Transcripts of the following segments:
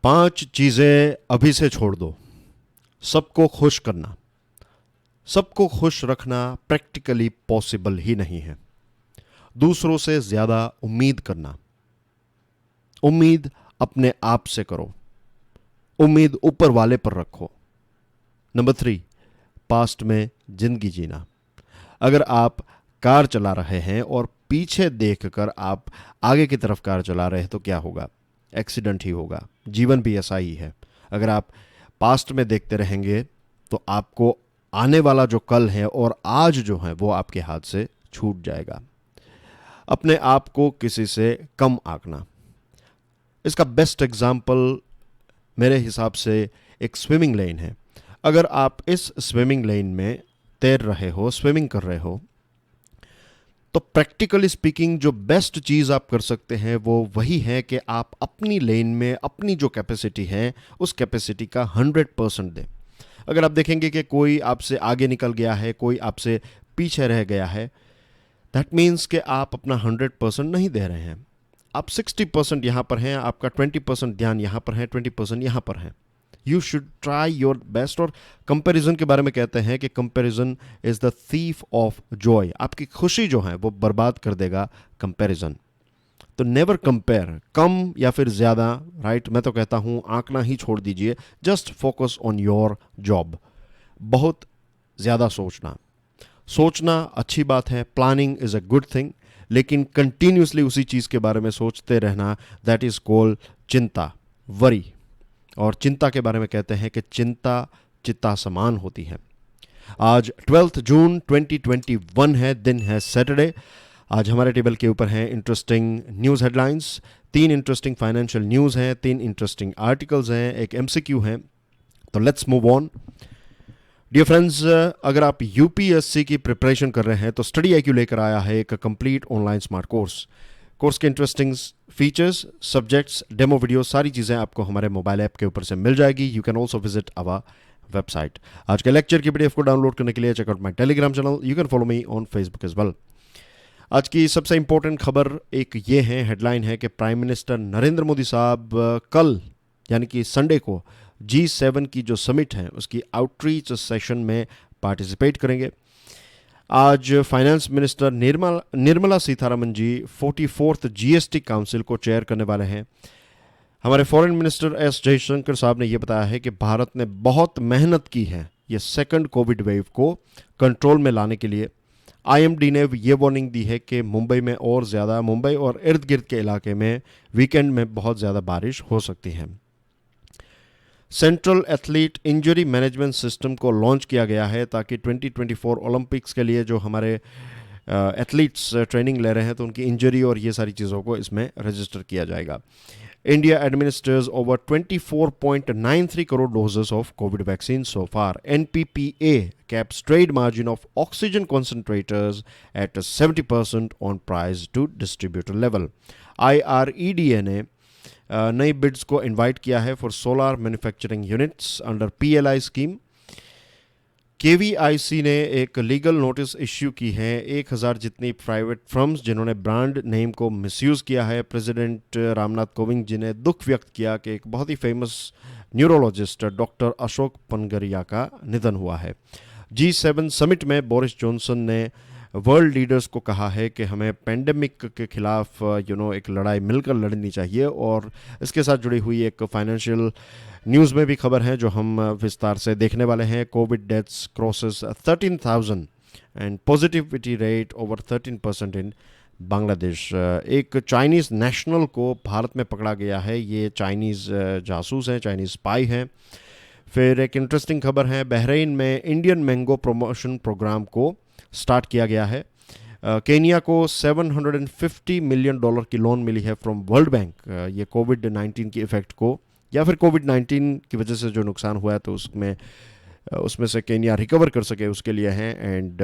5 चीजें अभी से छोड़ दो। सबको खुश करना, सबको खुश रखना प्रैक्टिकली पॉसिबल ही नहीं है। दूसरों से ज्यादा उम्मीद करना, उम्मीद अपने आप से करो, उम्मीद ऊपर वाले पर रखो। नंबर 3, पास्ट में जिंदगी जीना। अगर आप कार चला रहे हैं और पीछे देखकर आप आगे की तरफ कार चला रहे हैं तो क्या होगा? एक्सीडेंट ही होगा। जीवन भी ऐसा ही है। अगर आप पास्ट में देखते रहेंगे तो आपको आने वाला जो कल है और आज जो है वो आपके हाथ से छूट जाएगा। अपने आप को किसी से कम आंकना, इसका बेस्ट एग्जाम्पल मेरे हिसाब से एक स्विमिंग लेन है। अगर आप इस स्विमिंग लेन में तैर रहे हो, स्विमिंग कर रहे हो, तो प्रैक्टिकली स्पीकिंग जो बेस्ट चीज़ आप कर सकते हैं वो वही है कि आप अपनी लेन में अपनी जो कैपेसिटी है उस कैपेसिटी का 100% दें। अगर आप देखेंगे कि कोई आपसे आगे निकल गया है, कोई आपसे पीछे रह गया है, दैट मीन्स कि आप अपना 100% नहीं दे रहे हैं। आप 60% यहाँ पर हैं, आपका 20% ध्यान यहाँ पर है, 20% यहाँ पर है। You should try your best. और कंपैरिजन के बारे में कहते हैं कि comparison is the thief of Joy. आपकी खुशी जो है वो बर्बाद कर देगा कंपैरिजन। तो नेवर कंपेयर, कम या फिर ज़्यादा, राइट? मैं तो कहता हूँ आंकना ही छोड़ दीजिए। Just focus on your job. बहुत ज़्यादा सोचना, सोचना अच्छी बात है, planning is a good thing, लेकिन कंटिन्यूसली उसी चीज़ के बारे में सोचते रहना, दैट इज़ कॉल्ड चिंता, वरी। और चिंता के बारे में कहते हैं कि चिंता चित्ता समान होती है। आज 12 जून 2021 है, दिन है सैटरडे। आज हमारे टेबल के ऊपर हैं interesting news headlines. 3 interesting financial news हैं, 3 इंटरेस्टिंग आर्टिकल्स हैं, एक एमसीक्यू हैं। तो let's move on. Dear friends, अगर आप यूपीएससी की प्रिपरेशन कर रहे हैं तो स्टडी आईक्यू लेकर आया है एक कंप्लीट ऑनलाइन स्मार्ट कोर्स के interesting features, subjects, demo video, सारी चीज़ें आपको हमारे मोबाइल ऐप के ऊपर से मिल जाएगी। You can also visit our website. आज के लेक्चर की पीडीएफ को डाउनलोड करने के लिए check out my Telegram channel. You can follow me on Facebook as well. आज की सबसे इंपॉर्टेंट खबर एक ये है, हेडलाइन है कि प्राइम मिनिस्टर नरेंद्र मोदी साहब कल यानी कि संडे को G7 की जो समिट है उसकी आउटरीच सेशन में पार्टिसिपेट करेंगे। आज फाइनेंस मिनिस्टर निर्मला सीतारमन जी 44th जीएसटी काउंसिल को चेयर करने वाले हैं। हमारे फॉरेन मिनिस्टर एस जयशंकर साहब ने यह बताया है कि भारत ने बहुत मेहनत की है ये सेकंड कोविड वेव को कंट्रोल में लाने के लिए। आईएमडी ने ये वार्निंग दी है कि मुंबई और इर्द गिर्द के इलाके में वीकेंड में बहुत ज़्यादा बारिश हो सकती है। Central athlete injury management system को लॉन्च किया गया है ताकि 2024 ओलंपिक्स के लिए जो हमारे एथलीट्स ट्रेनिंग ले रहे हैं तो उनकी इंजरी और ये सारी चीज़ों को इसमें रजिस्टर किया जाएगा। India administers over 24.93 crore doses of covid vaccine so far. NPPA caps trade margin of oxygen concentrators at 70% on price to distributor level. IREDA ने नई बिड्स को इनवाइट किया है for solar manufacturing units under PLI scheme. KVIC ने एक legal notice issue की है 1000 जितनी प्राइवेट फर्म्स जिन्होंने ब्रांड नेम को मिसयूज़ किया है। प्रेसिडेंट रामनाथ कोविंद जी ने दुख व्यक्त किया कि एक बहुत ही फेमस न्यूरोलॉजिस्ट डॉक्टर अशोक पनगरिया का निधन हुआ है। G7 समिट में बोरिस जॉनसन ने वर्ल्ड लीडर्स को कहा है कि हमें पेंडेमिक के खिलाफ एक लड़ाई मिलकर लड़नी चाहिए। और इसके साथ जुड़ी हुई एक फाइनेंशियल न्यूज़ में भी खबर है जो हम विस्तार से देखने वाले हैं। Covid deaths crosses 13,000 and positivity rate over 13% इन बांग्लादेश। एक चाइनीज़ नेशनल को भारत में पकड़ा गया है। ये चाइनीज़ जासूस हैं, चाइनीज़ स्पाई हैं। फिर एक इंटरेस्टिंग खबर है, बहरीन में इंडियन मैंगो प्रमोशन प्रोग्राम को स्टार्ट किया गया है। केनिया को $750 मिलियन की लोन मिली है फ्रॉम वर्ल्ड बैंक। ये कोविड-19 की इफ़ेक्ट को या फिर कोविड-19 की वजह से जो नुकसान हुआ है तो उसमें से केनिया रिकवर कर सके उसके लिए हैं। एंड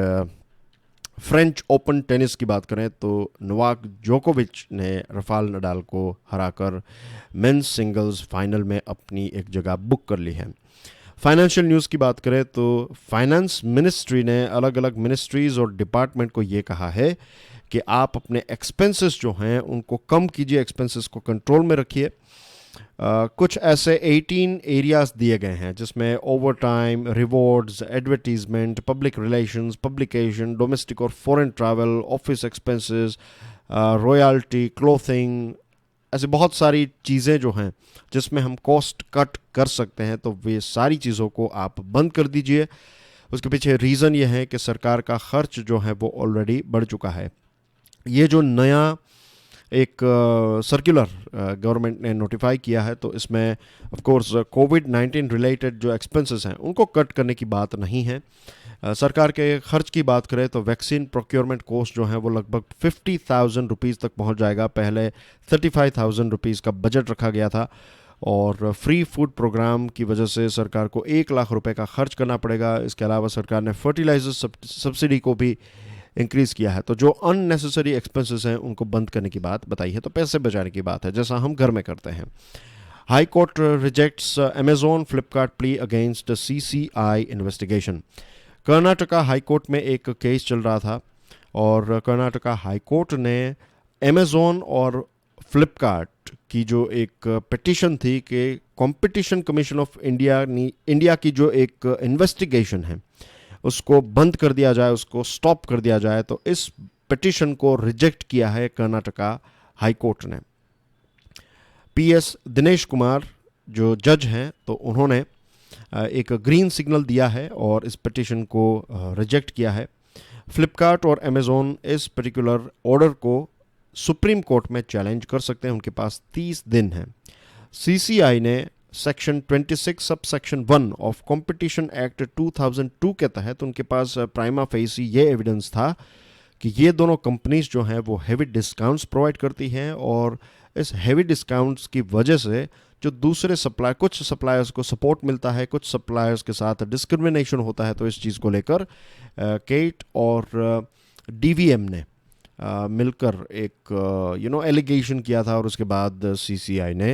फ्रेंच ओपन टेनिस की बात करें तो नोवाक जोकोविच ने राफेल नडाल को हराकर मेंस सिंगल्स फाइनल में अपनी एक जगह बुक कर ली है। फाइनेंशियल न्यूज़ की बात करें तो फाइनेंस मिनिस्ट्री ने अलग अलग मिनिस्ट्रीज़ और डिपार्टमेंट को ये कहा है कि आप अपने एक्सपेंसेस जो हैं उनको कम कीजिए, एक्सपेंसेस को कंट्रोल में रखिए। कुछ ऐसे 18 एरियाज दिए गए हैं जिसमें over time, rewards, advertisement, public relations, publication, domestic और foreign travel, office expenses, royalty, clothing, ऐसे बहुत सारी चीज़ें जो हैं जिसमें हम कॉस्ट कट कर सकते हैं, तो वे सारी चीज़ों को आप बंद कर दीजिए। उसके पीछे रीज़न ये है कि सरकार का खर्च जो है वो ऑलरेडी बढ़ चुका है। ये जो नया एक सर्कुलर गवर्नमेंट ने नोटिफाई किया है, तो इसमें ऑफ कोर्स कोविड-19 रिलेटेड जो एक्सपेंसेस हैं उनको कट करने की बात नहीं है। सरकार के खर्च की बात करें तो वैक्सीन प्रोक्योरमेंट कॉस्ट जो है वो लगभग 50,000 रुपीज़ तक पहुंच जाएगा। पहले 35,000 रुपीज़ का बजट रखा गया था, और फ्री फूड प्रोग्राम की वजह से सरकार को 1 लाख रुपए का खर्च करना पड़ेगा। इसके अलावा सरकार ने फर्टिलाइजर सब्सिडी को भी इंक्रीज़ किया है। तो जो अननेसेसरी एक्सपेंसेस हैं उनको बंद करने की बात बताई है, तो पैसे बचाने की बात है, जैसा हम घर में करते हैं। High court rejects Amazon Flipkart plea against CCI investigation. Karnataka high court में एक केस चल रहा था, और कर्नाटका हाई कोर्ट ने अमेजोन और फ्लिपकार्ट की जो एक पिटीशन थी कि कंपटीशन कमीशन ऑफ इंडिया की जो एक इन्वेस्टिगेशन है उसको बंद कर दिया जाए, उसको स्टॉप कर दिया जाए, तो इस पिटीशन को रिजेक्ट किया है कर्नाटका हाई कोर्ट ने। पीएस दिनेश कुमार जो जज हैं, तो उन्होंने एक ग्रीन सिग्नल दिया है और इस पिटीशन को रिजेक्ट किया है। फ्लिपकार्ट और अमेजोन इस पर्टिकुलर ऑर्डर को सुप्रीम कोर्ट में चैलेंज कर सकते हैं, उनके पास 30 दिन हैं। सीसीआई ने section 26 sub section 1 of competition act 2002 के तहत उनके पास प्राइमा फेसी ये एविडेंस था कि ये दोनों कंपनीज जो हैं वो हैवी डिस्काउंट्स प्रोवाइड करती हैं, और इस हैवी डिस्काउंट्स की वजह से जो दूसरे कुछ सप्लायर्स को सपोर्ट मिलता है, कुछ सप्लायर्स के साथ डिस्क्रिमिनेशन होता है। तो इस चीज़ को लेकर केट और डीवीएम ने मिलकर एक एलिगेशन किया था, और उसके बाद सीसीआई ने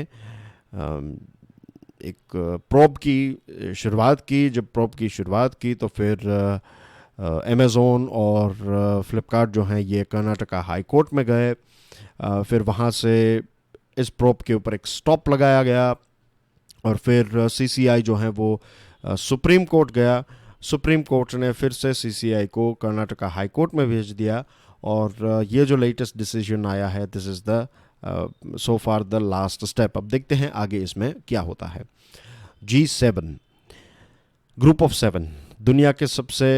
एक प्रोब की शुरुआत की। जब प्रोब की शुरुआत की तो फिर अमेज़ोन और फ्लिपकार्ट जो हैं ये कर्नाटका हाई कोर्ट में गए। फिर वहाँ से इस प्रोब के ऊपर एक स्टॉप लगाया गया, और फिर सीसीआई जो है वो सुप्रीम कोर्ट गया। सुप्रीम कोर्ट ने फिर से सीसीआई को कर्नाटका हाई कोर्ट में भेज दिया, और ये जो लेटेस्ट डिसीजन आया है, this is the so far the last step. अब देखते हैं आगे इसमें क्या होता है। G7 ग्रुप ऑफ 7 दुनिया के सबसे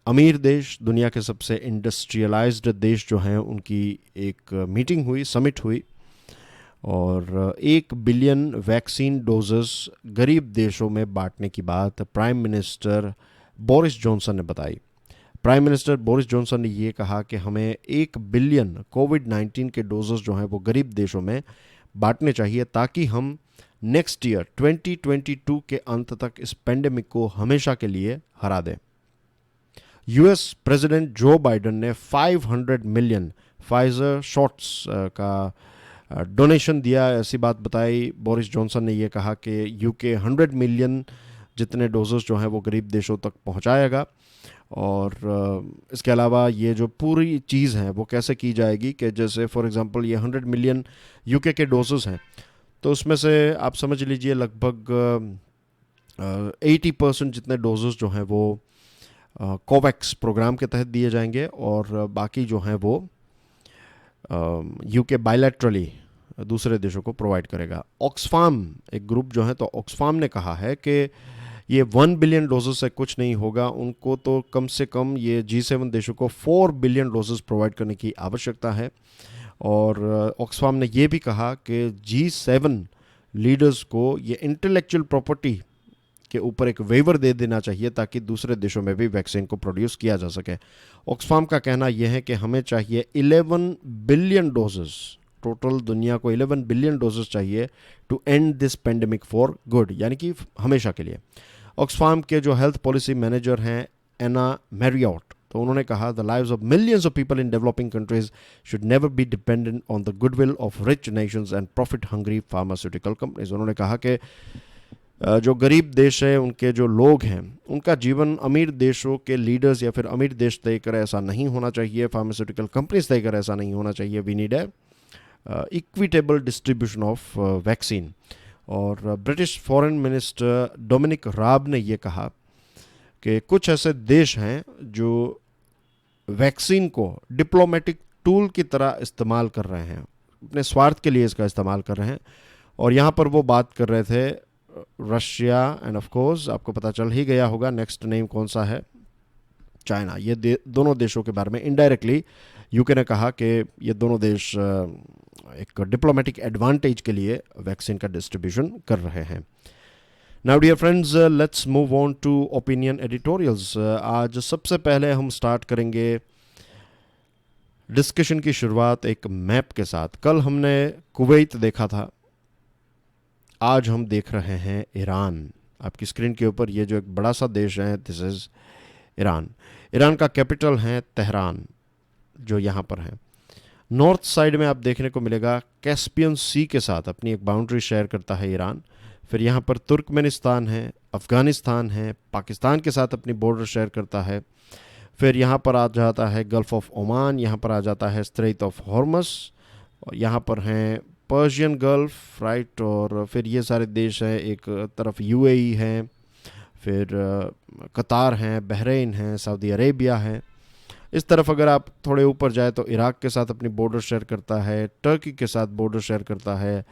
अमीर देश, दुनिया के सबसे इंडस्ट्रियलाइज्ड देश जो हैं उनकी एक मीटिंग हुई, समिट हुई, और 1 बिलियन वैक्सीन डोजेस गरीब देशों में बांटने की बात प्राइम मिनिस्टर बोरिस जॉनसन ने बताई। प्राइम मिनिस्टर बोरिस जॉनसन ने ये कहा कि हमें 1 बिलियन कोविड-19 के डोजेस जो हैं वो गरीब देशों में बांटने चाहिए, ताकि हम नेक्स्ट ईयर 2022 के अंत तक इस पेंडेमिक को हमेशा के लिए हरा दें। यूएस प्रेसिडेंट जो बाइडेन ने 500 मिलियन फाइजर शॉट्स का डोनेशन दिया, ऐसी बात बताई। बोरिस जॉनसन ने यह कहा कि यूके 100 मिलियन जितने डोजेस जो हैं वो गरीब देशों तक पहुंचाएगा, और इसके अलावा ये जो पूरी चीज़ है वो कैसे की जाएगी कि जैसे फॉर एग्जांपल ये 100 मिलियन यूके के डोजेस हैं, तो उसमें से आप समझ लीजिए लगभग 80% जितने डोजेस जो हैं वो कोवैक्स प्रोग्राम के तहत दिए जाएंगे, और बाकी जो हैं वो यूके बायलैटरली दूसरे देशों को प्रोवाइड करेगा। ऑक्सफाम एक ग्रुप जो है, तो ऑक्सफाम ने कहा है कि ये 1 बिलियन डोजेस से कुछ नहीं होगा, उनको तो कम से कम ये G7 देशों को 4 बिलियन डोजेस प्रोवाइड करने की आवश्यकता है। और ऑक्सफाम ने ये भी कहा कि G7 लीडर्स को ये इंटेलेक्चुअल प्रॉपर्टी के ऊपर एक वेवर दे देना चाहिए, ताकि दूसरे देशों में भी वैक्सीन को प्रोड्यूस किया जा सके। ऑक्सफाम का कहना यह है कि हमें चाहिए 11 बिलियन डोजेस, टोटल दुनिया को 11 बिलियन डोजेस चाहिए to end this pandemic for good, यानी कि हमेशा के लिए। ऑक्सफाम के जो हेल्थ पॉलिसी मैनेजर हैं एना मैरियट, तो उन्होंने कहा the lives of millions of people in developing countries should never be dependent on the goodwill of rich Nations and profit hungry pharmaceutical companies. उन्होंने कहा कि जो गरीब देश है उनके जो लोग हैं उनका जीवन अमीर देशों के लीडर्स या फिर अमीर देश तय करे ऐसा नहीं होना चाहिए, फार्मास्यूटिकल कंपनीज तय करे ऐसा नहीं होना चाहिए। We need a equitable distribution of vaccine. और British foreign minister Dominic Raab ने ये कहा कि कुछ ऐसे देश हैं जो वैक्सीन को डिप्लोमेटिक टूल की तरह इस्तेमाल कर रहे हैं, अपने स्वार्थ के लिए इसका इस्तेमाल कर रहे हैं। और यहाँ पर वो बात कर रहे थे रशिया एंड ऑफ कोर्स आपको पता चल ही गया होगा नेक्स्ट नेम कौन सा है, चाइना। ये दोनों देशों के बारे में इनडायरेक्टली यूके ने कहा कि ये दोनों देश एक डिप्लोमेटिक एडवांटेज के लिए वैक्सीन का डिस्ट्रीब्यूशन कर रहे हैं। Now dear friends, let's move on to opinion editorials. आज सबसे पहले हम स्टार्ट करेंगे डिस्कशन की शुरुआत एक मैप के साथ। कल हमने कुवैत देखा था, आज हम देख रहे हैं ईरान। आपकी स्क्रीन के ऊपर ये जो एक बड़ा सा देश है, दिस इज ईरान। ईरान का कैपिटल है तेहरान, जो यहाँ पर है। नॉर्थ साइड में आप देखने को मिलेगा कैस्पियन सी के साथ अपनी एक बाउंड्री शेयर करता है ईरान। फिर यहाँ पर तुर्कमेनिस्तान है, अफ़गानिस्तान है, पाकिस्तान के साथ अपनी बॉर्डर शेयर करता है। फिर यहाँ पर आ जाता है गल्फ़ ऑफ ओमान, यहाँ पर आ जाता है स्ट्रेट ऑफ हॉर्मस, और यहाँ पर हैं पर्शियन गल्फ़, राइट। और फिर ये सारे देश हैं, एक तरफ यूएई है, फिर कतार हैं, बहरीन हैं, सऊदी अरेबिया है। इस तरफ अगर आप थोड़े ऊपर जाए तो इराक के साथ अपनी बॉर्डर शेयर करता है, टर्की के साथ बॉर्डर शेयर करता है,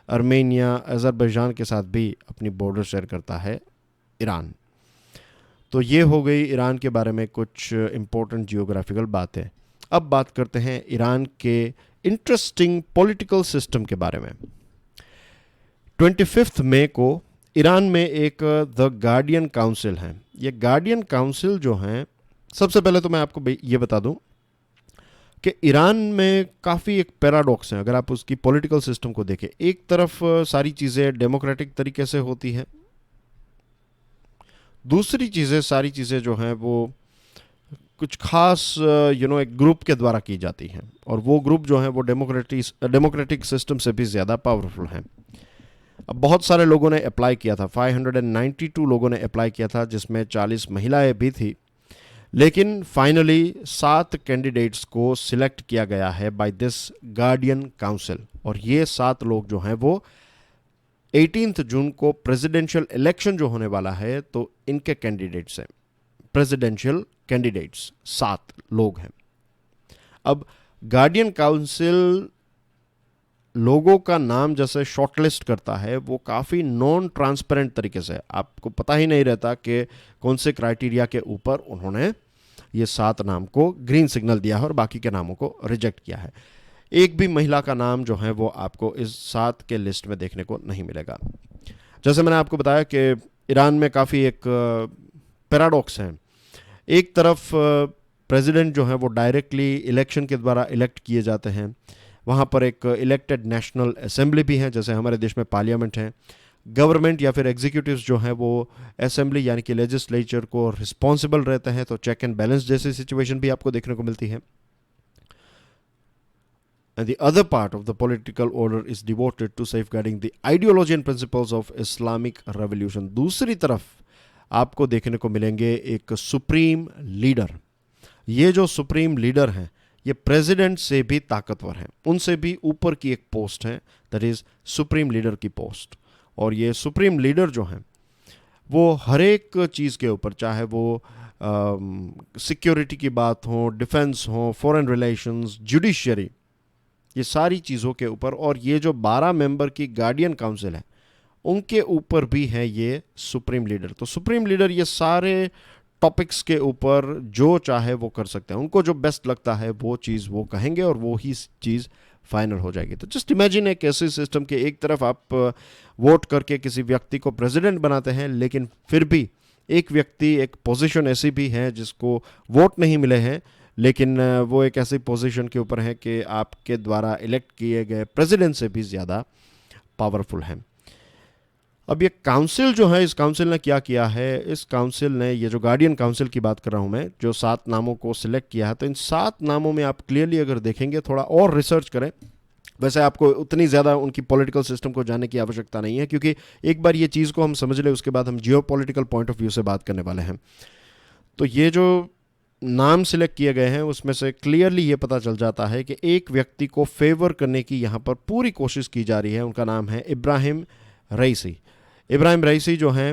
अर्मेनिया, अज़रबैजान के साथ भी अपनी बॉर्डर शेयर करता है ईरान। तो ये हो गई ईरान के बारे में कुछ इम्पोर्टेंट जियोग्राफिकल बातें। अब बात करते हैं ईरान के इंटरेस्टिंग पॉलिटिकल सिस्टम के बारे में। 25 मई को ईरान में एक द गार्डियन काउंसिल है। ये गार्डियन काउंसिल जो हैं, सबसे पहले तो मैं आपको ये बता दूं कि ईरान में काफ़ी एक पैराडॉक्स है। अगर आप उसकी पॉलिटिकल सिस्टम को देखें, एक तरफ सारी चीज़ें डेमोक्रेटिक तरीके से होती हैं, दूसरी चीज़ें सारी चीज़ें जो हैं वो कुछ खास एक ग्रुप के द्वारा की जाती हैं, और वो ग्रुप जो है वो डेमोक्रेटिक सिस्टम से भी ज़्यादा पावरफुल हैं। अब बहुत सारे लोगों ने अप्लाई किया था, 592 लोगों ने अप्लाई किया था, जिसमें 40 महिलाएं भी थी। लेकिन फाइनली 7 कैंडिडेट्स को सिलेक्ट किया गया है बाय दिस गार्डियन काउंसिल, और ये 7 लोग जो हैं वो 18 जून को प्रेसिडेंशियल इलेक्शन जो होने वाला है, तो इनके कैंडिडेट्स हैं, प्रेसिडेंशियल कैंडिडेट्स 7 लोग हैं। अब गार्डियन काउंसिल लोगों का नाम जैसे शॉर्टलिस्ट करता है, वो काफ़ी नॉन ट्रांसपेरेंट तरीके से, आपको पता ही नहीं रहता कि कौन से क्राइटेरिया के ऊपर उन्होंने ये 7 नाम को ग्रीन सिग्नल दिया है और बाकी के नामों को रिजेक्ट किया है। एक भी महिला का नाम जो है वो आपको इस 7 के लिस्ट में देखने को नहीं मिलेगा। जैसे मैंने आपको बताया कि ईरान में काफ़ी एक पैराडॉक्स है। एक तरफ प्रेसिडेंट जो है वो डायरेक्टली इलेक्शन के द्वारा इलेक्ट किए जाते हैं, वहाँ पर एक इलेक्टेड नेशनल असेंबली भी है, जैसे हमारे देश में पार्लियामेंट है। गवर्नमेंट या फिर एग्जीक्यूटिव्स जो हैं वो असेंबली यानी कि लेजिस्लेचर को रिस्पॉन्सिबल रहते हैं, तो चेक एंड बैलेंस जैसी सिचुएशन भी आपको देखने को मिलती है। And the other part of the political order is devoted to safeguarding the ideology and principles of Islamic revolution. दूसरी तरफ आपको देखने को मिलेंगे एक सुप्रीम लीडर। ये जो सुप्रीम लीडर हैं, ये प्रेसिडेंट से भी ताकतवर हैं, उनसे भी ऊपर की एक पोस्ट है, दैट इज सुप्रीम लीडर की पोस्ट। और ये सुप्रीम लीडर जो हैं वो हर एक चीज़ के ऊपर, चाहे वो सिक्योरिटी की बात हो, डिफेंस हो, फॉरेन रिलेशंस, जुडिशरी, ये सारी चीज़ों के ऊपर, और ये जो 12 मेंबर की गार्डियन काउंसिल है उनके ऊपर भी है ये सुप्रीम लीडर। तो सुप्रीम लीडर ये सारे टॉपिक्स के ऊपर जो चाहे वो कर सकते हैं, उनको जो बेस्ट लगता है वो चीज़ वो कहेंगे और वो ही चीज़ फाइनल हो जाएगी। तो जस्ट इमेजिन एक ऐसे सिस्टम के एक तरफ आप वोट करके किसी व्यक्ति को प्रेसिडेंट बनाते हैं, लेकिन फिर भी एक व्यक्ति, एक पोजीशन ऐसी भी है जिसको वोट नहीं मिले हैं, लेकिन वो एक ऐसी पोजीशन के ऊपर है कि आपके द्वारा इलेक्ट किए गए प्रेसिडेंट से भी ज़्यादा पावरफुल है। अब ये काउंसिल जो है, इस काउंसिल ने क्या किया है, इस काउंसिल ने, ये जो गार्डियन काउंसिल की बात कर रहा हूँ मैं, जो 7 नामों को सिलेक्ट किया है, तो इन 7 नामों में आप क्लियरली अगर देखेंगे, थोड़ा और रिसर्च करें, वैसे आपको उतनी ज़्यादा उनकी पॉलिटिकल सिस्टम को जानने की आवश्यकता नहीं है, क्योंकि एक बार ये चीज़ को हम समझ लें उसके बाद हम जियो पॉलिटिकल पॉइंट ऑफ व्यू से बात करने वाले हैं। तो ये जो नाम सिलेक्ट किए गए हैं उसमें से क्लियरली ये पता चल जाता है कि एक व्यक्ति को फेवर करने की यहाँ पर पूरी कोशिश की जा रही है। उनका नाम है इब्राहिम रईसी। इब्राहिम रईसी जो हैं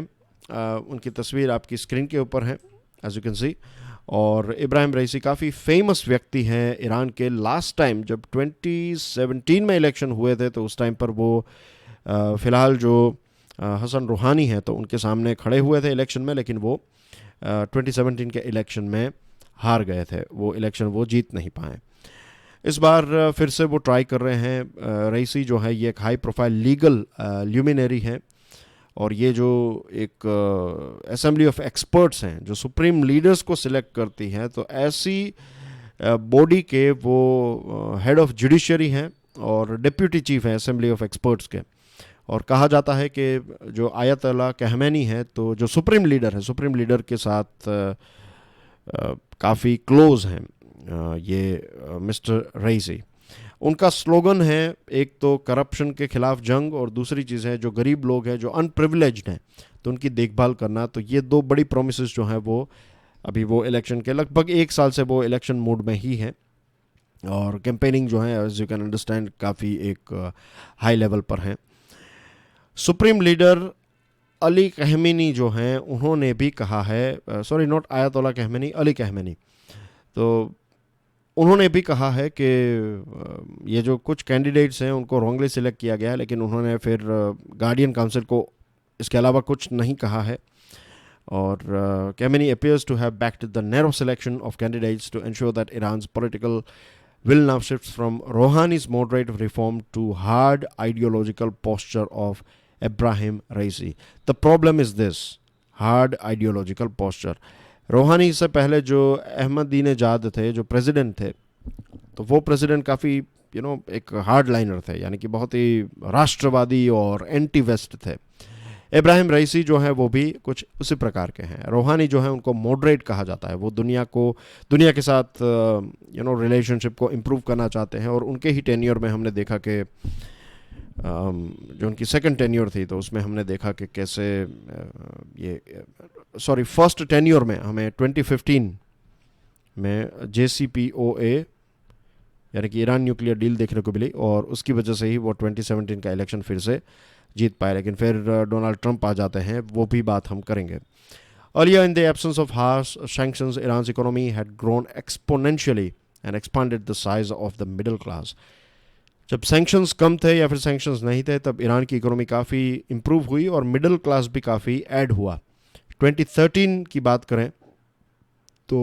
उनकी तस्वीर आपकी स्क्रीन के ऊपर है एज यू कैन सी। और इब्राहिम रईसी काफ़ी फेमस व्यक्ति हैं ईरान के। लास्ट टाइम जब 2017 में इलेक्शन हुए थे तो उस टाइम पर वो फ़िलहाल जो हसन रूहानी हैं तो उनके सामने खड़े हुए थे इलेक्शन में, लेकिन वो 2017 के इलेक्शन में हार गए थे। वो इलेक्शन वो जीत नहीं पाए। इस बार फिर से वो ट्राई कर रहे हैं। रईसी जो है ये एक हाई प्रोफाइल लीगल ल्यूमिनरी है और ये जो एक असेंबली ऑफ एक्सपर्ट्स हैं जो सुप्रीम लीडर्स को सिलेक्ट करती हैं, तो ऐसी बॉडी के वो हेड ऑफ जुडिशरी हैं और डिप्यूटी चीफ हैं असेंबली ऑफ एक्सपर्ट्स के। और कहा जाता है कि जो आयतुल्लाह खमेनी है तो जो सुप्रीम लीडर है, सुप्रीम लीडर के साथ काफ़ी क्लोज हैं ये मिस्टर रईसी। उनका स्लोगन है एक तो करप्शन के खिलाफ जंग और दूसरी चीज़ है जो गरीब लोग हैं, जो अनप्रिविलेज्ड हैं, तो उनकी देखभाल करना। तो ये दो बड़ी प्रोमिसेस जो हैं वो अभी वो इलेक्शन के लगभग 1 साल से वो इलेक्शन मोड में ही है और कैंपेनिंग जो है एज यू कैन अंडरस्टैंड काफ़ी एक हाई लेवल पर है। सुप्रीम लीडर अली खमेनी जो हैं उन्होंने भी कहा है, sorry not Ayatollah Khamenei, Ali Khamenei, तो उन्होंने भी कहा है कि ये जो कुछ कैंडिडेट्स हैं उनको रॉन्गली सिलेक्ट किया गया है, लेकिन उन्होंने फिर गार्डियन काउंसिल को इसके अलावा कुछ नहीं कहा है। और Khamenei appears to have backed the narrow selection of candidates to ensure that Iran's political will now shifts from Rouhani's moderate reform to hard ideological posture of Ibrahim Raisi. The problem is this, hard ideological posture. रूहानी से पहले जो Ahmadinejad थे, जो president थे, तो वो president काफ़ी एक हार्ड लाइनर थे, यानी कि बहुत ही राष्ट्रवादी और एंटी वेस्ट थे। इब्राहिम रईसी जो है वो भी कुछ उसी प्रकार के हैं। रूहानी जो है उनको मॉडरेट कहा जाता है, वो दुनिया के साथ रिलेशनशिप को इम्प्रूव करना चाहते हैं। और उनके ही टेन्योर में हमने देखा कि जो उनकी सेकंड टेन्योर थी तो उसमें हमने देखा कि कैसे फर्स्ट टेन्योर में हमें 2015 में JCPOA यानी कि ईरान न्यूक्लियर डील देखने को मिली और उसकी वजह से ही वो 2017 का इलेक्शन फिर से जीत पाए। लेकिन फिर डोनाल्ड ट्रंप आ जाते हैं, वो भी बात हम करेंगे। Earlier in the absence of harsh sanctions, Iran's economy had grown exponentially and expanded the size of the middle class. जब सैंक्शंस कम थे या फिर सैंक्शंस नहीं थे तब ईरान की इकोनॉमी काफ़ी इम्प्रूव हुई और मिडिल क्लास भी काफ़ी ऐड हुआ। 2013 की बात करें तो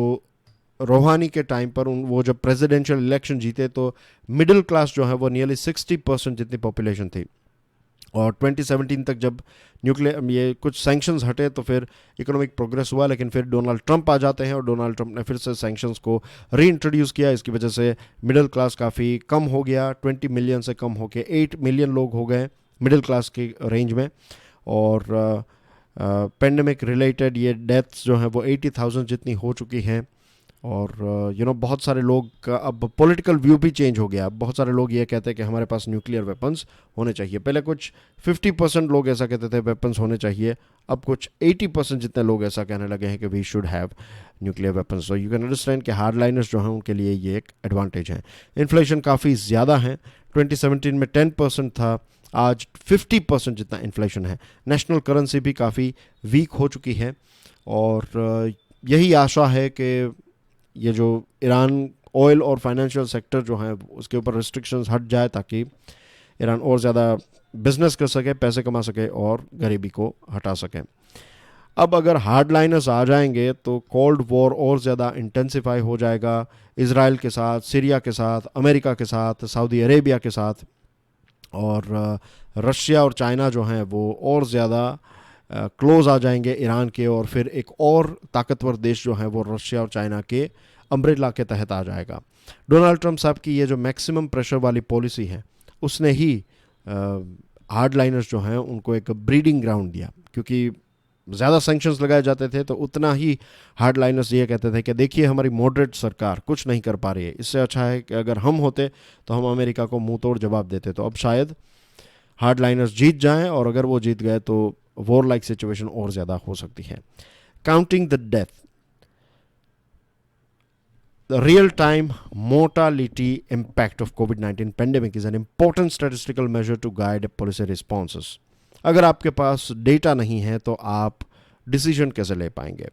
रूहानी के टाइम पर वो जब प्रेसिडेंशियल इलेक्शन जीते तो मिडिल क्लास जो है वो नियरली 60% जितनी पॉपुलेशन थी। और 2017 तक जब ये कुछ सैंक्शंस हटे तो फिर इकोनॉमिक प्रोग्रेस हुआ, लेकिन फिर डोनाल्ड ट्रंप आ जाते हैं और डोनाल्ड ट्रंप ने फिर से सैंक्शंस को रीइंट्रोड्यूस किया। इसकी वजह से मिडिल क्लास काफ़ी कम हो गया, 20 मिलियन से कम होकर 8 मिलियन लोग हो गए मिडिल क्लास की रेंज में। और पेंडेमिक रिलेटेड ये डेथ्स जो हैं वो 80,000 जितनी हो चुकी हैं। और बहुत सारे लोग का अब पॉलिटिकल व्यू भी चेंज हो गया। अब बहुत सारे लोग ये कहते हैं कि हमारे पास न्यूक्लियर वेपन्स होने चाहिए। पहले कुछ 50% लोग ऐसा कहते थे वेपन्स होने चाहिए, अब कुछ 80% जितने लोग ऐसा कहने लगे हैं कि we should have nuclear weapons. So you can understand कि हार्डलाइनर्स जो हैं उनके लिए ये एक एडवांटेज है। इन्फ्लेशन काफ़ी ज़्यादा है, 2017 में 10% था, आज 50% जितना इन्फ्लेशन है। नेशनल करेंसी भी काफ़ी वीक हो चुकी है और यही आशा है कि ये जो ईरान ऑयल और फाइनेंशियल सेक्टर जो है उसके ऊपर रिस्ट्रिक्शंस हट जाए ताकि ईरान और ज़्यादा बिजनेस कर सके, पैसे कमा सके और गरीबी को हटा सके। अब अगर हार्डलाइनर्स आ जाएंगे तो कोल्ड वॉर और ज़्यादा इंटेंसिफाई हो जाएगा इजराइल के साथ, सीरिया के साथ, अमेरिका के साथ, सऊदी अरेबिया के साथ। और रशिया और चाइना जो हैं वो और ज़्यादा क्लोज आ जाएंगे ईरान के, और फिर एक और ताकतवर देश जो है वो रशिया और चाइना के अम्ब्रेला के तहत आ जाएगा। डोनाल्ड ट्रंप साहब की ये जो मैक्सिमम प्रेशर वाली पॉलिसी है उसने ही हार्डलाइनर्स जो हैं उनको एक ब्रीडिंग ग्राउंड दिया, क्योंकि ज़्यादा सैंक्शंस लगाए जाते थे तो उतना ही हार्डलाइनर्स ये कहते थे कि देखिए हमारी मॉडरेट सरकार कुछ नहीं कर पा रही है, इससे अच्छा है कि अगर हम होते तो हम अमेरिका को मुंह तोड़ जवाब देते। तो अब शायद हार्डलाइनर्स जीत जाएं, और अगर वो जीत गए तो वॉर लाइक सिचुएशन और ज़्यादा हो सकती है। Counting the death, The real-time mortality impact of COVID-19 pandemic is an important statistical measure to guide policy responses. अगर आपके पास डेटा नहीं है तो आप डिसीजन कैसे ले पाएंगे?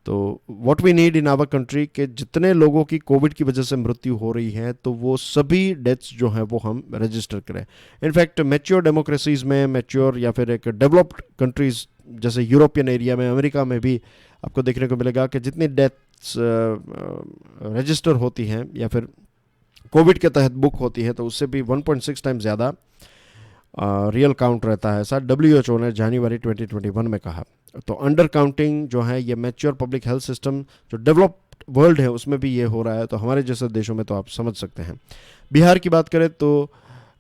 तो what we need in our country के जितने लोगों की कोविड की वजह से मृत्यु हो रही है तो वो सभी डेथ्स जो हैं वो हम रजिस्टर करें. इनफैक्ट मैच्योर डेमोक्रेसीज में, मैच्योर या फिर एक डेवलप्ड कंट्रीज जैसे यूरोपियन एरिया में, अमेरिका में भी आपको देखने को मिलेगा कि जितनी डेथ्स रजिस्टर होती हैं या फिर कोविड के तहत बुक होती है तो उससे भी 1.6 टाइम ज़्यादा रियल काउंट रहता है. ऐसा WHO ने जनवरी 2021 में कहा. तो अंडर काउंटिंग जो है ये मैच्योर पब्लिक हेल्थ सिस्टम जो डेवलप्ड वर्ल्ड है उसमें भी ये हो रहा है, तो हमारे जैसे देशों में तो आप समझ सकते हैं. बिहार की बात करें तो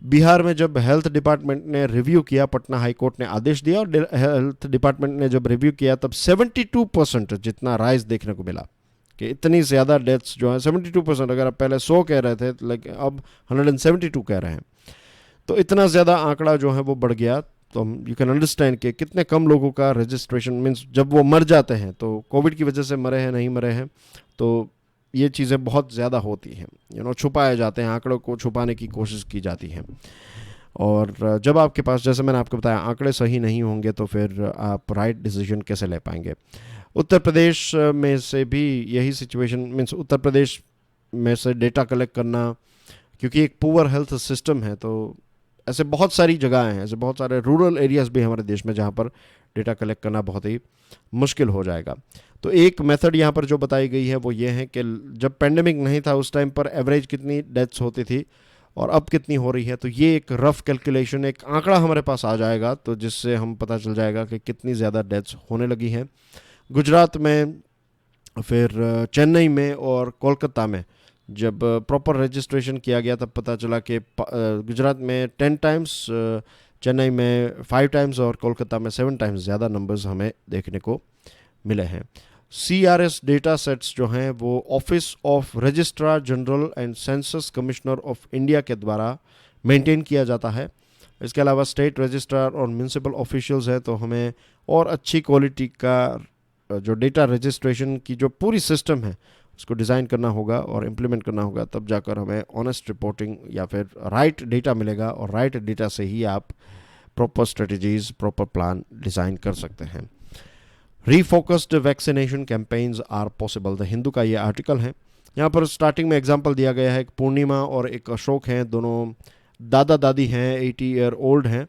बिहार में जब हेल्थ डिपार्टमेंट ने रिव्यू किया, पटना हाई कोर्ट ने आदेश दिया और हेल्थ डिपार्टमेंट ने जब रिव्यू किया तब 72% जितना राइज देखने को मिला कि इतनी ज़्यादा डेथ्स जो है 72%. अगर आप पहले 100 कह रहे थे लेकिन अब 172 कह रहे हैं, तो इतना ज़्यादा आंकड़ा जो है वो बढ़ गया. तो यू कैन अंडरस्टैंड कि कितने कम लोगों का रजिस्ट्रेशन मीन्स जब वो मर जाते हैं तो कोविड की वजह से मरे हैं नहीं मरे हैं, तो ये चीज़ें बहुत ज़्यादा होती हैं, छुपाए जाते हैं, आंकड़ों को छुपाने की कोशिश की जाती है. और जब आपके पास, जैसे मैंने आपको बताया, आंकड़े सही नहीं होंगे तो फिर आप राइट डिसीजन कैसे ले पाएंगे? उत्तर प्रदेश में से भी यही सिचुएशन, मीन्स उत्तर प्रदेश में से डेटा कलेक्ट करना, क्योंकि एक पुअर हेल्थ सिस्टम है तो ऐसे बहुत सारी जगह हैं, ऐसे बहुत सारे रूरल एरियाज़ भी हमारे देश में जहाँ पर डेटा कलेक्ट करना बहुत ही मुश्किल हो जाएगा. तो एक मेथड यहाँ पर जो बताई गई है वो ये है कि जब पेंडेमिक नहीं था उस टाइम पर एवरेज कितनी डेथ्स होती थी और अब कितनी हो रही है, तो ये एक रफ कैलकुलेशन, एक आंकड़ा हमारे पास आ जाएगा, तो जिससे हम पता चल जाएगा कि कितनी ज़्यादा डेथ्स होने लगी हैं. गुजरात में, फिर चेन्नई में और कोलकाता में जब प्रॉपर रजिस्ट्रेशन किया गया तब पता चला कि गुजरात में 10 टाइम्स, चेन्नई में 5 टाइम्स और कोलकाता में 7 टाइम्स ज़्यादा नंबर्स हमें देखने को मिले हैं. CRS डेटा सेट्स जो हैं वो office of registrar general and census commissioner of India के द्वारा मेंटेन किया जाता है. इसके अलावा स्टेट रजिस्ट्रार और म्यूनसिपल ऑफिशियल्स है, तो हमें और अच्छी क्वालिटी का जो डेटा रजिस्ट्रेशन की जो पूरी सिस्टम है उसको डिज़ाइन करना होगा और इम्प्लीमेंट करना होगा, तब जाकर हमें ऑनेस्ट रिपोर्टिंग या फिर राइट डेटा मिलेगा और राइट डेटा से ही आप proper strategies, proper plan design कर सकते हैं. Refocused vaccination campaigns are possible, the Hindu का ये आर्टिकल है. यहाँ पर स्टार्टिंग में एग्जांपल दिया गया है, एक पूर्णिमा और एक अशोक हैं, दोनों दादा दादी हैं, 80 ईयर ओल्ड हैं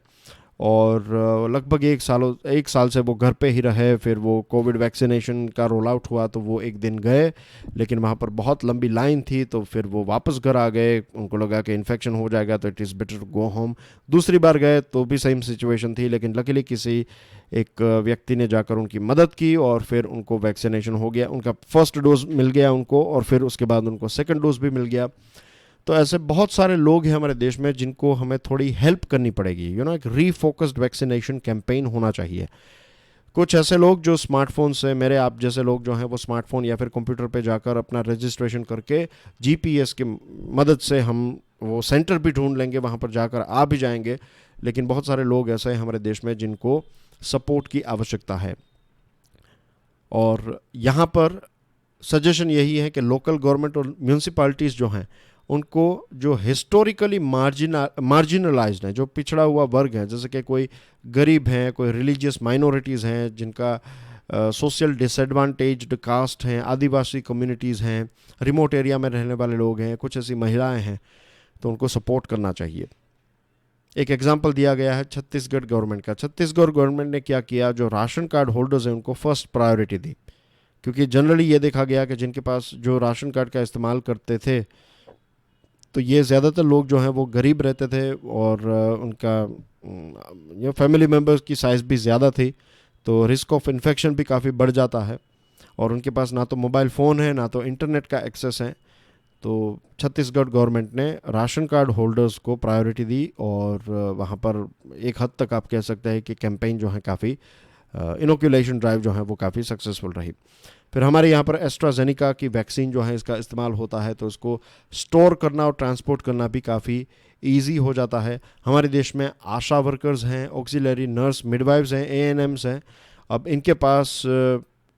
और लगभग 1 साल से वो घर पे ही रहे. फिर वो कोविड वैक्सीनेशन का रोल आउट हुआ तो वो एक दिन गए, लेकिन वहाँ पर बहुत लंबी लाइन थी, तो फिर वो वापस घर आ गए. उनको लगा कि इन्फेक्शन हो जाएगा तो it is better to go home. दूसरी बार गए तो भी सेम सिचुएशन थी, लेकिन लकीली किसी एक व्यक्ति ने जाकर उनकी मदद की और फिर उनको वैक्सीनेशन हो गया. उनका फर्स्ट डोज मिल गया उनको और फिर उसके बाद उनको सेकेंड डोज भी मिल गया. तो ऐसे बहुत सारे लोग हैं हमारे देश में जिनको हमें थोड़ी हेल्प करनी पड़ेगी. एक रीफोकस्ड वैक्सीनेशन कैंपेन होना चाहिए. कुछ ऐसे लोग जो स्मार्टफोन से, मेरे आप जैसे लोग जो हैं वो स्मार्टफोन या फिर कंप्यूटर पे जाकर अपना रजिस्ट्रेशन करके GPS की मदद से हम वो सेंटर भी ढूंढ लेंगे, वहाँ पर जाकर आ भी जाएंगे. लेकिन बहुत सारे लोग ऐसे हैं हमारे देश में जिनको सपोर्ट की आवश्यकता है. और यहाँ पर सजेशन यही है कि लोकल गवर्नमेंट और म्यूनसिपैलिटीज़ जो हैं उनको, जो हिस्टोरिकली मार्जिनलाइज्ड हैं, जो पिछड़ा हुआ वर्ग है, जैसे कि कोई गरीब हैं, कोई रिलीजियस माइनॉरिटीज़ हैं, जिनका सोशल डिसएडवांटेज्ड कास्ट हैं, आदिवासी कम्युनिटीज़ हैं, रिमोट एरिया में रहने वाले लोग हैं, कुछ ऐसी महिलाएं हैं, तो उनको सपोर्ट करना चाहिए. एक एग्जांपल दिया गया है छत्तीसगढ़ गवर्नमेंट का. छत्तीसगढ़ गवर्नमेंट ने क्या किया, जो राशन कार्ड होल्डर्स हैं उनको फर्स्ट प्रायोरिटी दी, क्योंकि जनरली ये देखा गया कि जिनके पास जो राशन कार्ड का इस्तेमाल करते थे तो ये ज़्यादातर लोग जो हैं वो गरीब रहते थे और उनका फैमिली मेम्बर्स की साइज़ भी ज़्यादा थी, तो रिस्क ऑफ इन्फेक्शन भी काफ़ी बढ़ जाता है. और उनके पास ना तो मोबाइल फ़ोन है ना तो इंटरनेट का एक्सेस है. तो छत्तीसगढ़ गवर्नमेंट ने राशन कार्ड होल्डर्स को प्रायोरिटी दी और वहाँ पर एक हद तक आप कह सकते हैं कि कैंपेन जो है काफ़ी, इनोक्यूलेशन ड्राइव जो है वो काफ़ी सक्सेसफुल रही. फिर हमारे यहाँ पर एस्ट्राजेनिका की वैक्सीन जो है इसका इस्तेमाल होता है, तो इसको स्टोर करना और ट्रांसपोर्ट करना भी काफ़ी ईजी हो जाता है. हमारे देश में आशा वर्कर्स हैं, ऑक्सिलरी नर्स, मिडवाइव्स हैं, ANMs हैं. अब इनके पास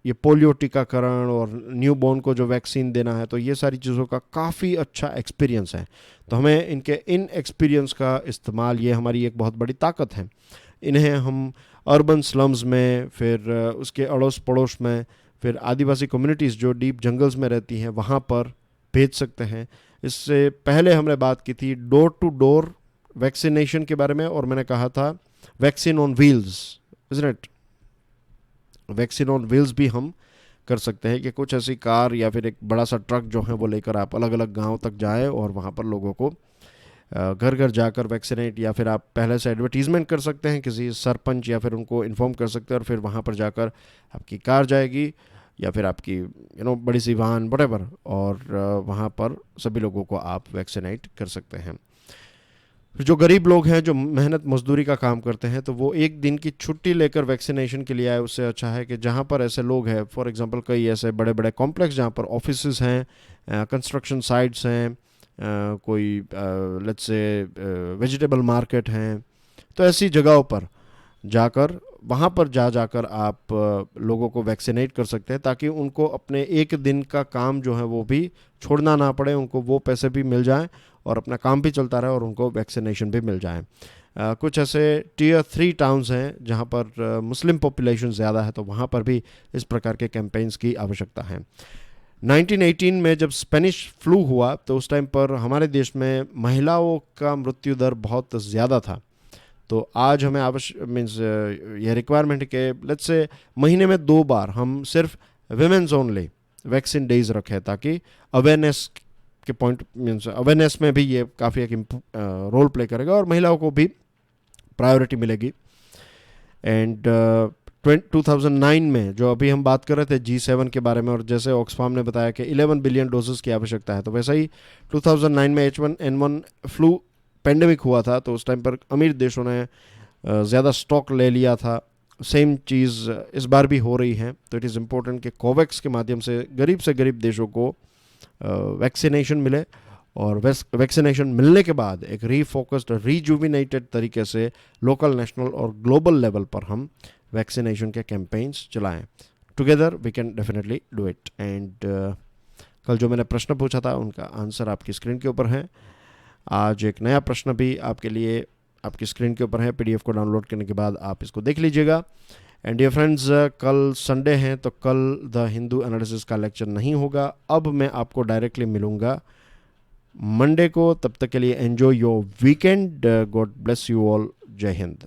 ये पोलियो टीकाकरण और न्यूबॉर्न को जो वैक्सीन देना है, तो ये सारी चीज़ों का काफ़ी अच्छा एक्सपीरियंस है। तो हमें इन एक्सपीरियंस का इस्तेमाल, ये हमारी एक बहुत बड़ी ताकत है। इन्हें हम अर्बन स्लम्स में, फिर उसके अड़ोस पड़ोस में, फिर आदिवासी कम्युनिटीज़ जो डीप जंगल्स में रहती हैं वहाँ पर भेज सकते हैं। इससे पहले हमने बात की थी डोर टू डोर वैक्सीनेशन के बारे में, और मैंने कहा था vaccine on wheels, isn't it? Vaccine on wheels भी हम कर सकते हैं कि कुछ ऐसी कार या फिर एक बड़ा सा ट्रक जो है वो लेकर आप अलग अलग गांव तक जाए और वहाँ पर लोगों को घर घर जाकर वैक्सीनेट, या फिर आप पहले से एडवर्टीजमेंट कर सकते हैं किसी सरपंच, या फिर उनको इन्फॉर्म कर सकते हैं और फिर वहाँ पर जाकर आपकी कार जाएगी या फिर आपकी बड़ी सी वाहन वटेवर, और वहाँ पर सभी लोगों को आप वैक्सीनेट कर सकते हैं। जो गरीब लोग हैं जो मेहनत मजदूरी का काम करते हैं, तो वो एक दिन की छुट्टी लेकर वैक्सीनेशन के लिए आए, उससे अच्छा है कि जहाँ पर ऐसे लोग हैं, फॉर एग्जांपल कई ऐसे बड़े बड़े कॉम्प्लेक्स जहाँ पर ऑफिसेज हैं, कंस्ट्रक्शन साइट्स हैं, कोई लेट्स से वेजिटेबल मार्केट हैं, तो ऐसी जगहों पर जाकर वहाँ पर जाकर आप लोगों को वैक्सीनेट कर सकते हैं, ताकि उनको अपने एक दिन का काम जो है वो भी छोड़ना ना पड़े, उनको वो पैसे भी मिल जाएं और अपना काम भी चलता रहे और उनको वैक्सीनेशन भी मिल जाए। कुछ ऐसे टियर 3 टाउन्स हैं जहाँ पर मुस्लिम पॉपुलेशन ज़्यादा है, तो वहाँ पर भी इस प्रकार के कैंपेन्स की आवश्यकता है। 1918 में जब स्पेनिश फ्लू हुआ, तो उस टाइम पर हमारे देश में महिलाओं का मृत्यु दर बहुत ज़्यादा था। तो आज हमें मीन्स ये रिक्वायरमेंट है कि लेट्स से महीने में 2 बार हम सिर्फ विमेंस ओनली वैक्सीन डेज रखें, ताकि अवेयरनेस के पॉइंट मीन्स अवेयरनेस में भी ये काफ़ी एक रोल प्ले करेगा और महिलाओं को भी प्रायोरिटी मिलेगी। एंड 2009 में जो अभी हम बात कर रहे थे G7 के बारे में, और जैसे ऑक्सफार्म ने बताया कि 11 बिलियन डोजेस की आवश्यकता है, तो वैसा ही 2009 में H1N1 फ्लू पेंडेमिक हुआ था, तो उस टाइम पर अमीर देशों ने ज़्यादा स्टॉक ले लिया था। सेम चीज़ इस बार भी हो रही है। तो इट इज़ इम्पोर्टेंट कि कोवैक्स के माध्यम से गरीब देशों को वैक्सीनेशन मिले, और वैक्सीनेशन मिलने के बाद एक रीफोकस्ड, रीजुविनेटेड तरीके से लोकल, नेशनल और ग्लोबल लेवल पर हम वैक्सीनेशन के कैंपेन्स चलाएं। Together we can definitely do it. And कल जो मैंने प्रश्न पूछा था उनका आंसर आपकी स्क्रीन के ऊपर है। आज एक नया प्रश्न भी आपके लिए आपकी स्क्रीन के ऊपर है। PDF को डाउनलोड करने के बाद आप इसको देख लीजिएगा। एंड डियर फ्रेंड्स, कल संडे है, तो कल द हिंदू एनालिसिस का लेक्चर नहीं होगा। अब मैं आपको डायरेक्टली मिलूंगा मंडे को। तब तक के लिए enjoy your weekend. God bless you all. जय हिंद।